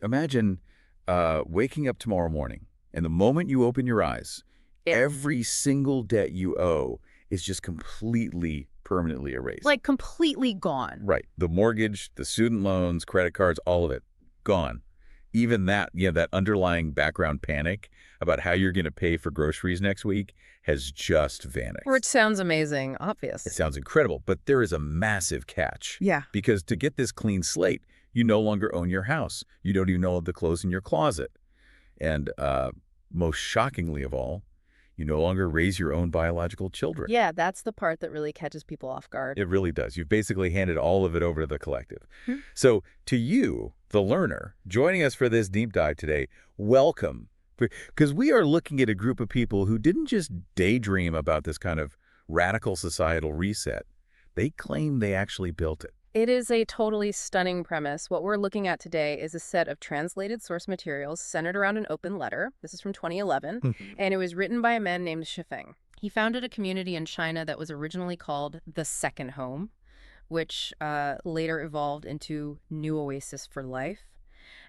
Imagine waking up tomorrow morning, and the moment you open your eyes, Yeah. every single debt you owe is just completely, permanently erased. Like completely gone. Right. The mortgage, the student loans, credit cards, all of it, gone. Even that, that underlying background panic about how you're going to pay for groceries next week has just vanished. Which sounds amazing, It obvious. sounds incredible, but there is a massive catch. Yeah. Because to get this clean slate, you no longer own your house. You don't even know the clothes in your closet. And most shockingly of all, you no longer raise your own biological children. Yeah, that's the part that really catches people off guard. It really does. You've basically handed all of it over to the collective. Hmm. So to you, the learner, joining us for this deep dive today, welcome. Because we are looking at a group of people who didn't just daydream about this kind of radical societal reset. They claim they actually built it. It is a totally stunning premise. What we're looking at today is a set of translated source materials centered around an open letter. This is from 2011, and it was written by a man named Shifeng. He founded a community in China that was originally called the Second Home, which later evolved into New Oasis for Life.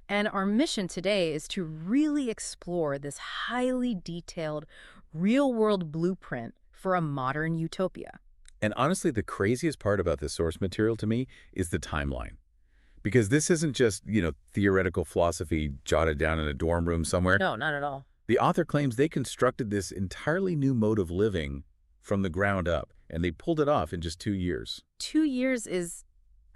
And our mission today is to really explore this highly detailed, real-world blueprint for a modern utopia. And honestly, the craziest part about this source material to me is the timeline. Because this isn't just, theoretical philosophy jotted down in a dorm room somewhere. No, not at all. The author claims they constructed this entirely new mode of living from the ground up, and they pulled it off in just 2 years. 2 years is,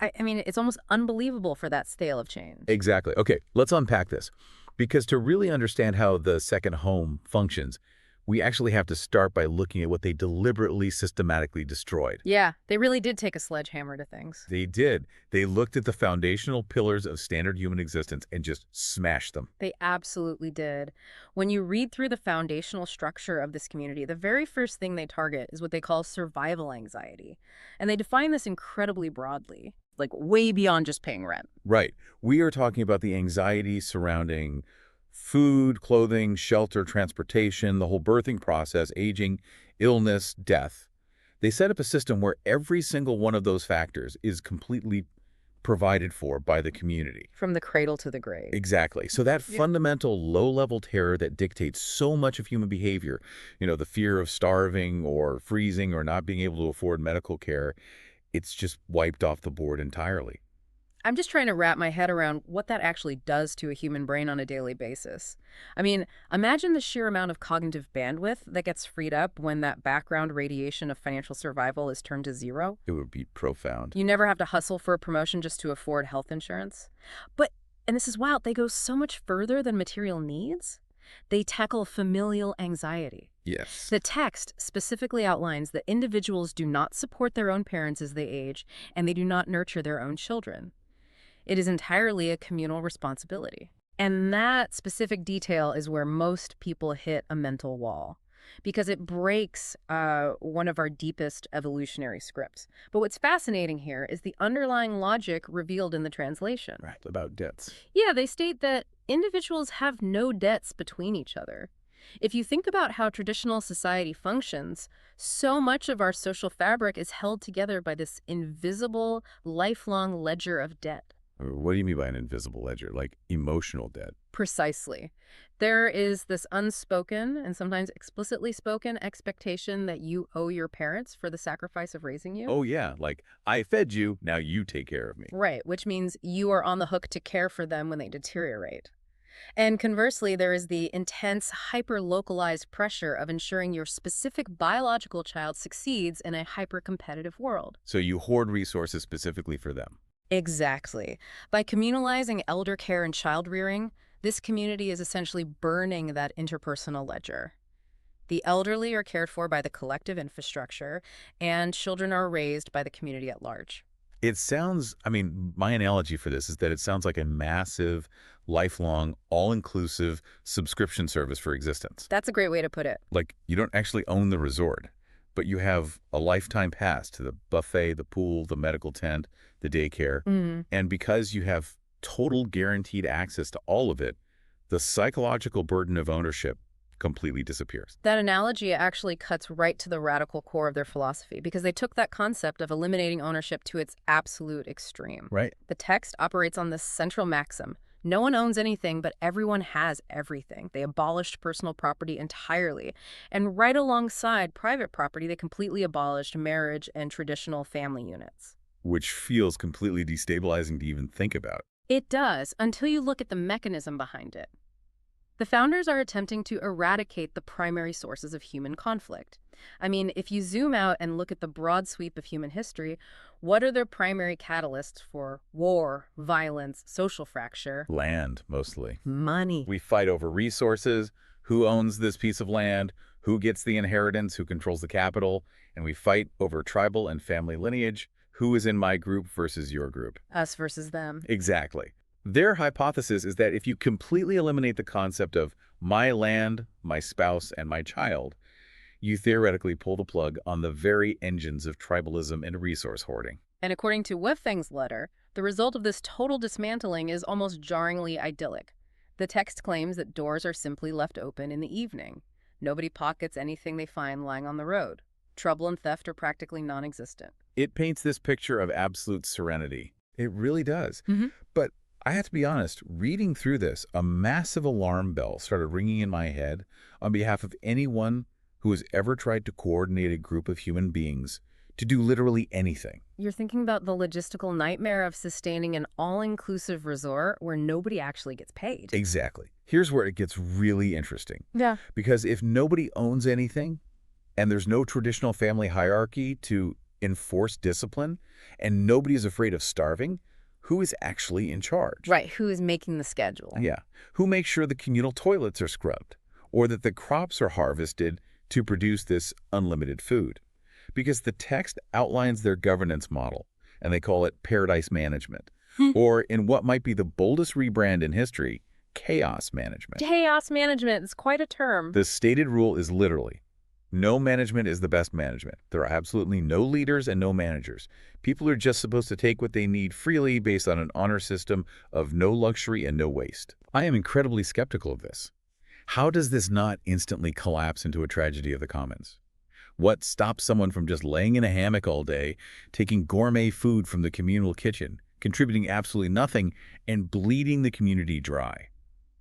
I mean, it's almost unbelievable for that scale of change. Exactly. Okay, let's unpack this. Because to really understand how the second home functions, we actually have to start by looking at what they deliberately, systematically destroyed. Yeah, they really did take a sledgehammer to things. They did. They looked at the foundational pillars of standard human existence and just smashed them. They absolutely did. When you read through the foundational structure of this community, the very first thing they target is what they call survival anxiety. And they define this incredibly broadly, like way beyond just paying rent. Right. We are talking about the anxiety surrounding food, clothing, shelter, transportation, the whole birthing process, aging, illness, death. They set up a system where every single one of those factors is completely provided for by the community. From the cradle to the grave. Exactly. So that Yeah. fundamental low-level terror that dictates so much of human behavior, the fear of starving or freezing or not being able to afford medical care, it's just wiped off the board entirely. I'm just trying to wrap my head around what that actually does to a human brain on a daily basis. I mean, imagine the sheer amount of cognitive bandwidth that gets freed up when that background radiation of financial survival is turned to zero. It would be profound. You never have to hustle for a promotion just to afford health insurance. But, and this is wild, they go so much further than material needs. They tackle familial anxiety. Yes. The text specifically outlines that individuals do not support their own parents as they age, and they do not nurture their own children. It is entirely a communal responsibility. And that specific detail is where most people hit a mental wall, because it breaks one of our deepest evolutionary scripts. But what's fascinating here is the underlying logic revealed in the translation. Right, about debts. Yeah, they state that individuals have no debts between each other. If you think about how traditional society functions, so much of our social fabric is held together by this invisible, lifelong ledger of debt. What do you mean by an invisible ledger? Like emotional debt? Precisely. There is this unspoken and sometimes explicitly spoken expectation that you owe your parents for the sacrifice of raising you. Oh, yeah. Like, I fed you, now you take care of me. Right, which means you are on the hook to care for them when they deteriorate. And conversely, there is the intense, hyper-localized pressure of ensuring your specific biological child succeeds in a hyper-competitive world. So you hoard resources specifically for them. Exactly. By communalizing elder care and child rearing, this community is essentially burning that interpersonal ledger. The elderly are cared for by the collective infrastructure, and children are raised by the community at large. It sounds, my analogy for this is that it sounds like a massive, lifelong, all-inclusive subscription service for existence. That's a great way to put it. Like, you don't actually own the resort, but you have a lifetime pass to the buffet, the pool, the medical tent, the daycare. And because you have total guaranteed access to all of it, the psychological burden of ownership completely disappears. That analogy actually cuts right to the radical core of their philosophy, because they took that concept of eliminating ownership to its absolute extreme. Right. The text operates on this central maxim: No one owns anything, but everyone has everything. They abolished personal property entirely. And right alongside private property, they completely abolished marriage and traditional family units. Which feels completely destabilizing to even think about. It does, until you look at the mechanism behind it. The founders are attempting to eradicate the primary sources of human conflict. I mean, if you zoom out and look at the broad sweep of human history, what are the primary catalysts for war, violence, social fracture? Land, mostly. Money. We fight over resources, who owns this piece of land, who gets the inheritance, who controls the capital, and we fight over tribal and family lineage, who is in my group versus your group. Us versus them. Exactly. Their hypothesis is that if you completely eliminate the concept of my land, my spouse, and my child, you theoretically pull the plug on the very engines of tribalism and resource hoarding. And according to Wefeng's letter, the result of this total dismantling is almost jarringly idyllic. The text claims that doors are simply left open in the evening. Nobody pockets anything they find lying on the road. Trouble and theft are practically non-existent. It paints this picture of absolute serenity. It really does. Mm-hmm. But I have to be honest, reading through this, a massive alarm bell started ringing in my head on behalf of anyone who has ever tried to coordinate a group of human beings to do literally anything. You're thinking about the logistical nightmare of sustaining an all-inclusive resort where nobody actually gets paid. Exactly. Here's where it gets really interesting. Yeah. Because if nobody owns anything, and there's no traditional family hierarchy to enforce discipline, and nobody is afraid of starving, who is actually in charge? Right, who is making the schedule? Yeah. Who makes sure the communal toilets are scrubbed, or that the crops are harvested to produce this unlimited food? Because the text outlines their governance model, and they call it paradise management, or in what might be the boldest rebrand in history, chaos management. Chaos management is quite a term. The stated rule is literally, no management is the best management. There are absolutely no leaders and no managers. People are just supposed to take what they need freely based on an honor system of no luxury and no waste. I am incredibly skeptical of this. How does this not instantly collapse into a tragedy of the commons? What stops someone from just laying in a hammock all day, taking gourmet food from the communal kitchen, contributing absolutely nothing, and bleeding the community dry?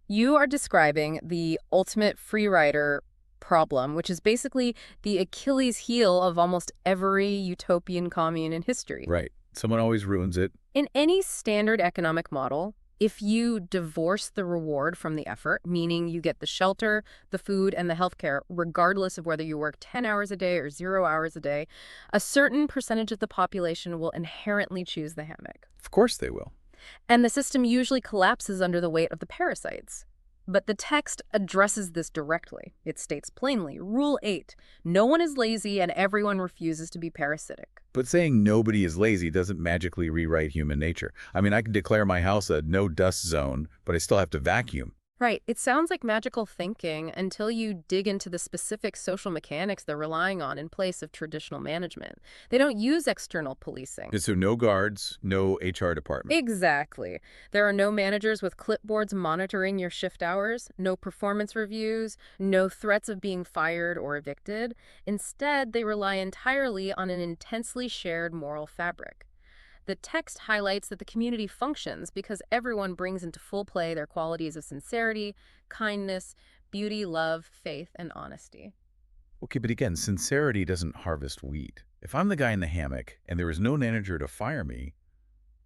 You are describing the ultimate free rider problem, which is basically the Achilles heel of almost every utopian commune in history. Right. Someone always ruins it. In any standard economic model, if you divorce the reward from the effort, meaning you get the shelter, the food, and the healthcare, regardless of whether you work 10 hours a day or 0 hours a day, a certain percentage of the population will inherently choose the hammock. Of course they will. And the system usually collapses under the weight of the parasites. But the text addresses this directly. It states plainly, Rule 8, no one is lazy and everyone refuses to be parasitic. But saying nobody is lazy doesn't magically rewrite human nature. I mean, I can declare my house a no-dust zone, but I still have to vacuum. Right. It sounds like magical thinking until you dig into the specific social mechanics they're relying on in place of traditional management. They don't use external policing. So no guards, no HR department. Exactly. There are no managers with clipboards monitoring your shift hours, no performance reviews, no threats of being fired or evicted. Instead, they rely entirely on an intensely shared moral fabric. The text highlights that the community functions because everyone brings into full play their qualities of sincerity, kindness, beauty, love, faith, and honesty. Okay, but again, sincerity doesn't harvest wheat. If I'm the guy in the hammock and there is no manager to fire me,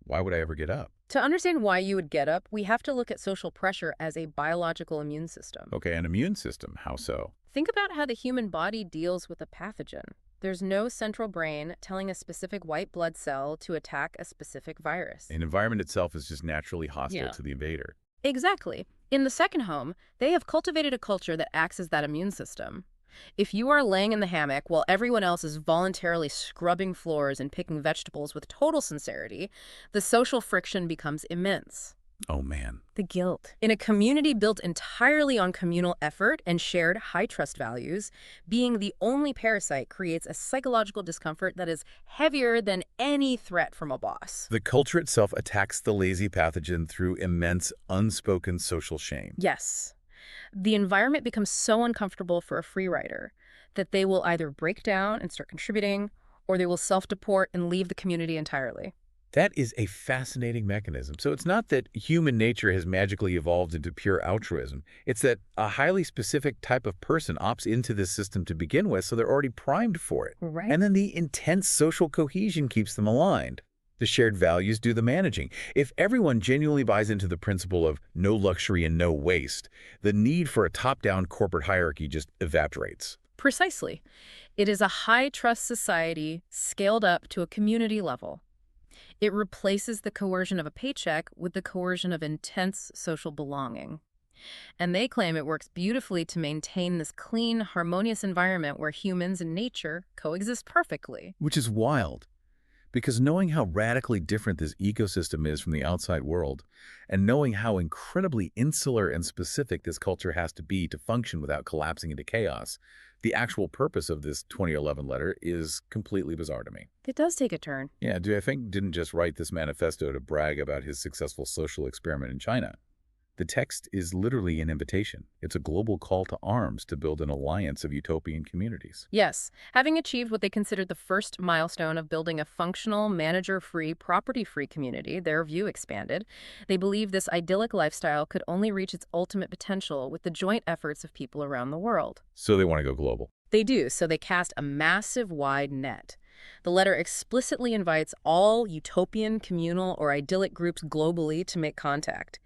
why would I ever get up? To understand why you would get up, we have to look at social pressure as a biological immune system. Okay, an immune system. How so? Think about how the human body deals with a pathogen. There's no central brain telling a specific white blood cell to attack a specific virus. An environment itself is just naturally hostile Yeah. to the invader. Exactly. In the second home, they have cultivated a culture that acts as that immune system. If you are laying in the hammock while everyone else is voluntarily scrubbing floors and picking vegetables with total sincerity, the social friction becomes immense. Oh, man. The guilt. In a community built entirely on communal effort and shared high-trust values, being the only parasite creates a psychological discomfort that is heavier than any threat from a boss. The culture itself attacks the lazy pathogen through immense, unspoken social shame. Yes. The environment becomes so uncomfortable for a free rider that they will either break down and start contributing, or they will self-deport and leave the community entirely. That is a fascinating mechanism. So it's not that human nature has magically evolved into pure altruism. It's that a highly specific type of person opts into this system to begin with, so they're already primed for it. Right. And then the intense social cohesion keeps them aligned. The shared values do the managing. If everyone genuinely buys into the principle of no luxury and no waste, the need for a top-down corporate hierarchy just evaporates. Precisely. It is a high-trust society scaled up to a community level. It replaces the coercion of a paycheck with the coercion of intense social belonging. And they claim it works beautifully to maintain this clean, harmonious environment where humans and nature coexist perfectly. Which is wild, because knowing how radically different this ecosystem is from the outside world, and knowing how incredibly insular and specific this culture has to be to function without collapsing into chaos, the actual purpose of this 2011 letter is completely bizarre to me. It does take a turn. Yeah, Dui Feng didn't just write this manifesto to brag about his successful social experiment in China. The text is literally an invitation. It's a global call to arms to build an alliance of utopian communities. Yes, having achieved what they considered the first milestone of building a functional, manager-free, property-free community, their view expanded. They believe this idyllic lifestyle could only reach its ultimate potential with the joint efforts of people around the world. So they want to go global. They do, so they cast a massive wide net. The letter explicitly invites all utopian, communal, or idyllic groups globally to make contact.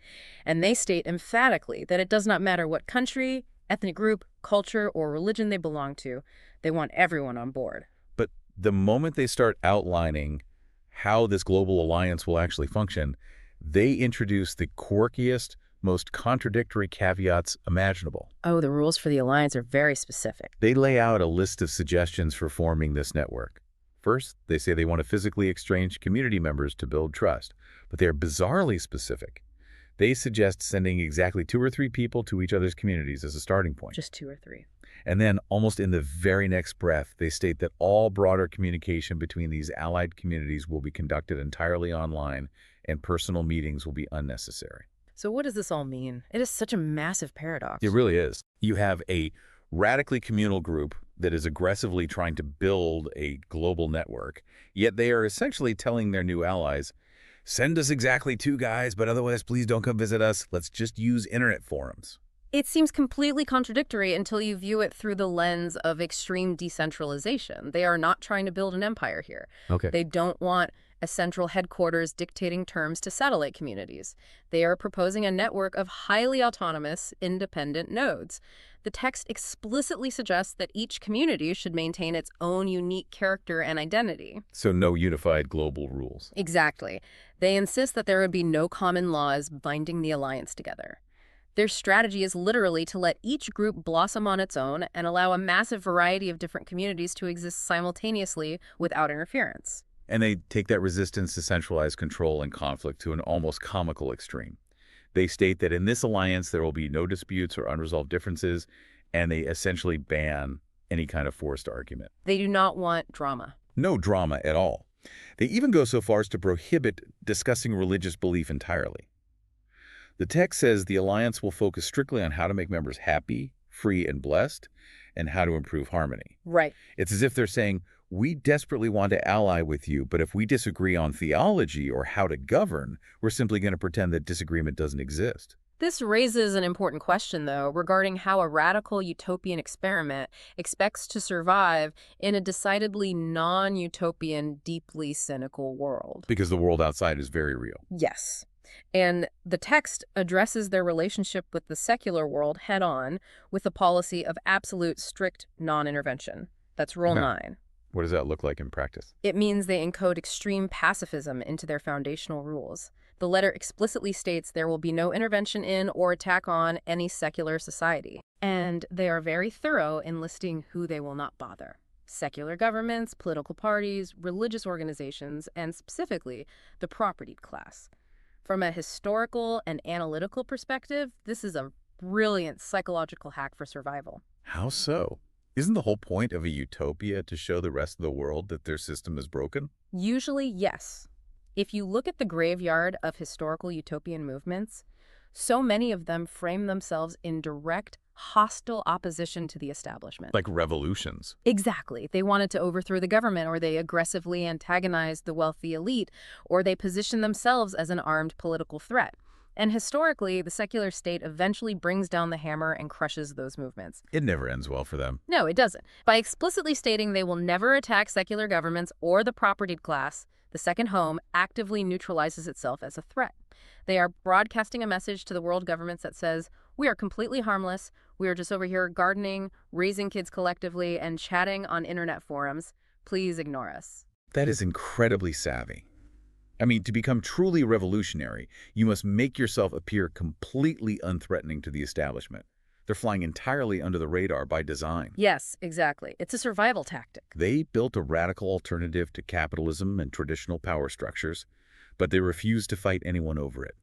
And they state emphatically that it does not matter what country, ethnic group, culture, or religion they belong to. They want everyone on board. But the moment they start outlining how this global alliance will actually function, they introduce the quirkiest, most contradictory caveats imaginable. Oh, the rules for the alliance are very specific. They lay out a list of suggestions for forming this network. First, they say they want to physically exchange community members to build trust, but they are bizarrely specific. They suggest sending exactly 2 or 3 people to each other's communities as a starting point. Just 2 or 3. And then, almost in the very next breath, they state that all broader communication between these allied communities will be conducted entirely online and personal meetings will be unnecessary. So what does this all mean? It is such a massive paradox. It really is. You have a radically communal group that is aggressively trying to build a global network, yet they are essentially telling their new allies, send us exactly 2 guys, but otherwise please don't come visit us. Let's just use internet forums. It seems completely contradictory until you view it through the lens of extreme decentralization. They are not trying to build an empire here. Okay. They don't want a central headquarters dictating terms to satellite communities. They are proposing a network of highly autonomous, independent nodes. The text explicitly suggests that each community should maintain its own unique character and identity. So no unified global rules. Exactly. They insist that there would be no common laws binding the alliance together. Their strategy is literally to let each group blossom on its own and allow a massive variety of different communities to exist simultaneously without interference. And they take that resistance to centralized control and conflict to an almost comical extreme. They state that in this alliance there will be no disputes or unresolved differences, and they essentially ban any kind of forced argument. They do not want drama. No drama at all. They even go so far as to prohibit discussing religious belief entirely. The text says the alliance will focus strictly on how to make members happy, free, and blessed, and how to improve harmony. Right. It's as if they're saying, we desperately want to ally with you, but if we disagree on theology or how to govern, we're simply going to pretend that disagreement doesn't exist. This raises an important question, though, regarding how a radical utopian experiment expects to survive in a decidedly non-utopian, deeply cynical world. Because the world outside is very real. Yes. And the text addresses their relationship with the secular world head-on with a policy of absolute, strict non-intervention. That's Rule 9. What does that look like in practice? It means they encode extreme pacifism into their foundational rules. The letter explicitly states there will be no intervention in or attack on any secular society. And they are very thorough in listing who they will not bother. Secular governments, political parties, religious organizations, and specifically the propertied class. From a historical and analytical perspective, this is a brilliant psychological hack for survival. How so? Isn't the whole point of a utopia to show the rest of the world that their system is broken? Usually, yes. If you look at the graveyard of historical utopian movements, So many of them frame themselves in direct, hostile opposition to the establishment. Like revolutions. Exactly. They wanted to overthrow the government, or they aggressively antagonized the wealthy elite, or they position themselves as an armed political threat. And historically, the secular state eventually brings down the hammer and crushes those movements. It never ends well for them. No, it doesn't. By explicitly stating they will never attack secular governments or the propertied class, the second home actively neutralizes itself as a threat. They are broadcasting a message to the world governments that says, we are completely harmless, we are just over here gardening, raising kids collectively, and chatting on internet forums. Please ignore us. That is incredibly savvy. I mean, to become truly revolutionary, you must make yourself appear completely unthreatening to the establishment. They're flying entirely under the radar by design. Yes, exactly. It's a survival tactic. They built a radical alternative to capitalism and traditional power structures, but they refuse to fight anyone over it.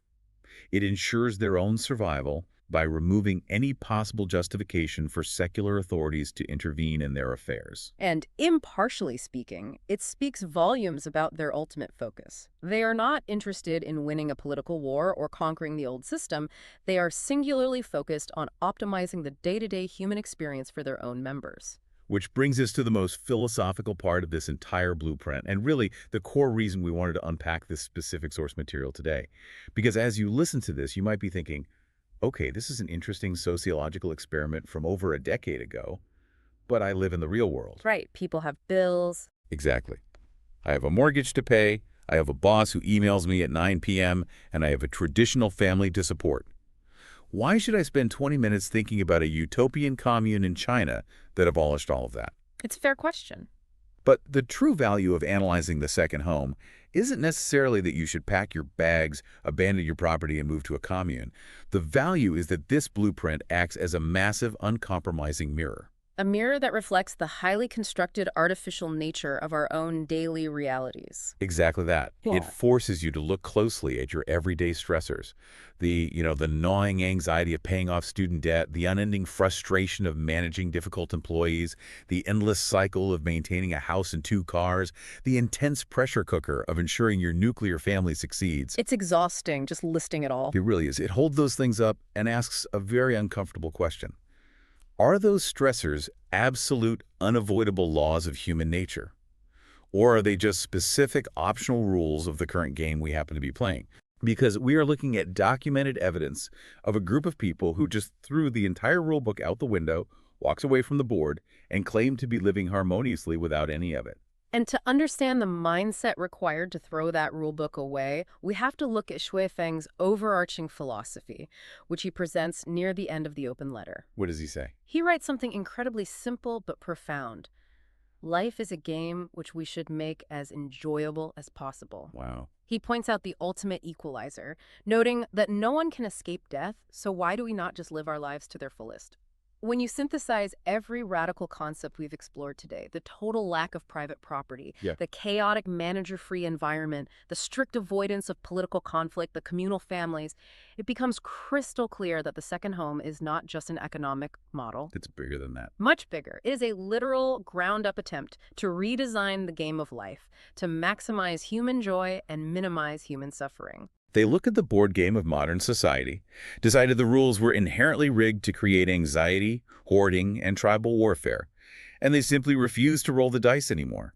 It ensures their own survival by removing any possible justification for secular authorities to intervene in their affairs. And impartially speaking, it speaks volumes about their ultimate focus. They are not interested in winning a political war or conquering the old system. They are singularly focused on optimizing the day-to-day human experience for their own members. Which brings us to the most philosophical part of this entire blueprint, and really the core reason we wanted to unpack this specific source material today. Because as you listen to this, you might be thinking, okay, this is an interesting sociological experiment from over a decade ago, but I live in the real world. Right. People have bills. Exactly. I have a mortgage to pay, I have a boss who emails me at 9 p.m., and I have a traditional family to support. Why should I spend 20 minutes thinking about a utopian commune in China that abolished all of that? It's a fair question. But the true value of analyzing the second home isn't necessarily that you should pack your bags, abandon your property, and move to a commune. The value is that this blueprint acts as a massive, uncompromising mirror. A mirror that reflects the highly constructed artificial nature of our own daily realities. Exactly that. Yeah. It forces you to look closely at your everyday stressors. The gnawing anxiety of paying off student debt, the unending frustration of managing difficult employees, the endless cycle of maintaining a house and 2 cars, the intense pressure cooker of ensuring your nuclear family succeeds. It's exhausting just listing it all. It really is. It holds those things up and asks a very uncomfortable question. Are those stressors absolute, unavoidable laws of human nature? Or are they just specific optional rules of the current game we happen to be playing? Because we are looking at documented evidence of a group of people who just threw the entire rulebook out the window, walks away from the board, and claim to be living harmoniously without any of it. And to understand the mindset required to throw that rulebook away, we have to look at Shui Feng's overarching philosophy, which he presents near the end of the open letter. What does he say? He writes something incredibly simple but profound. Life is a game which we should make as enjoyable as possible. Wow. He points out the ultimate equalizer, noting that no one can escape death, so why do we not just live our lives to their fullest? When you synthesize every radical concept we've explored today, the total lack of private property, the chaotic manager-free environment, the strict avoidance of political conflict, the communal families, it becomes crystal clear that the second home is not just an economic model. It's bigger than that. Much bigger. It is a literal ground-up attempt to redesign the game of life, to maximize human joy and minimize human suffering. They look at the board game of modern society, decided the rules were inherently rigged to create anxiety, hoarding, and tribal warfare, and they simply refused to roll the dice anymore.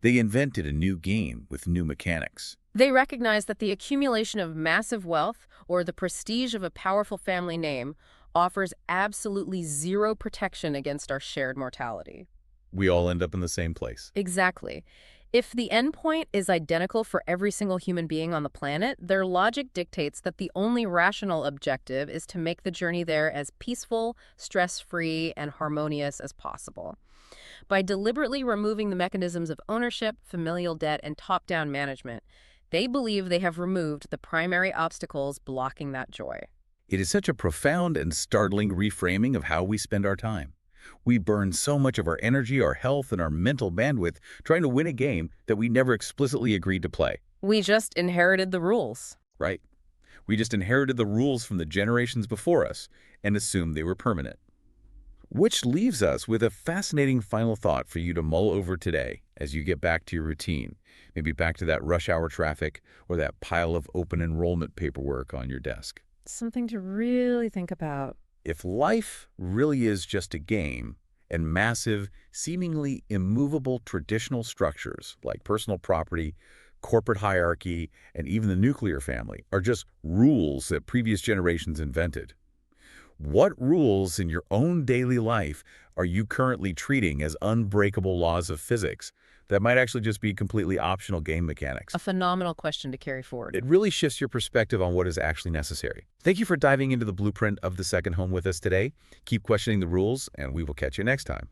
They invented a new game with new mechanics. They recognize that the accumulation of massive wealth or the prestige of a powerful family name offers absolutely zero protection against our shared mortality. We all end up in the same place. Exactly. If the endpoint is identical for every single human being on the planet, their logic dictates that the only rational objective is to make the journey there as peaceful, stress-free, and harmonious as possible. By deliberately removing the mechanisms of ownership, familial debt, and top-down management, they believe they have removed the primary obstacles blocking that joy. It is such a profound and startling reframing of how we spend our time. We burn so much of our energy, our health, and our mental bandwidth trying to win a game that we never explicitly agreed to play. We just inherited the rules. Right. We just inherited the rules from the generations before us and assumed they were permanent. Which leaves us with a fascinating final thought for you to mull over today as you get back to your routine, maybe back to that rush hour traffic or that pile of open enrollment paperwork on your desk. Something to really think about. If life really is just a game, and massive, seemingly immovable traditional structures like personal property, corporate hierarchy, and even the nuclear family are just rules that previous generations invented, what rules in your own daily life are you currently treating as unbreakable laws of physics that might actually just be completely optional game mechanics? A phenomenal question to carry forward. It really shifts your perspective on what is actually necessary. Thank you for diving into the blueprint of the second home with us today. Keep questioning the rules, and we will catch you next time.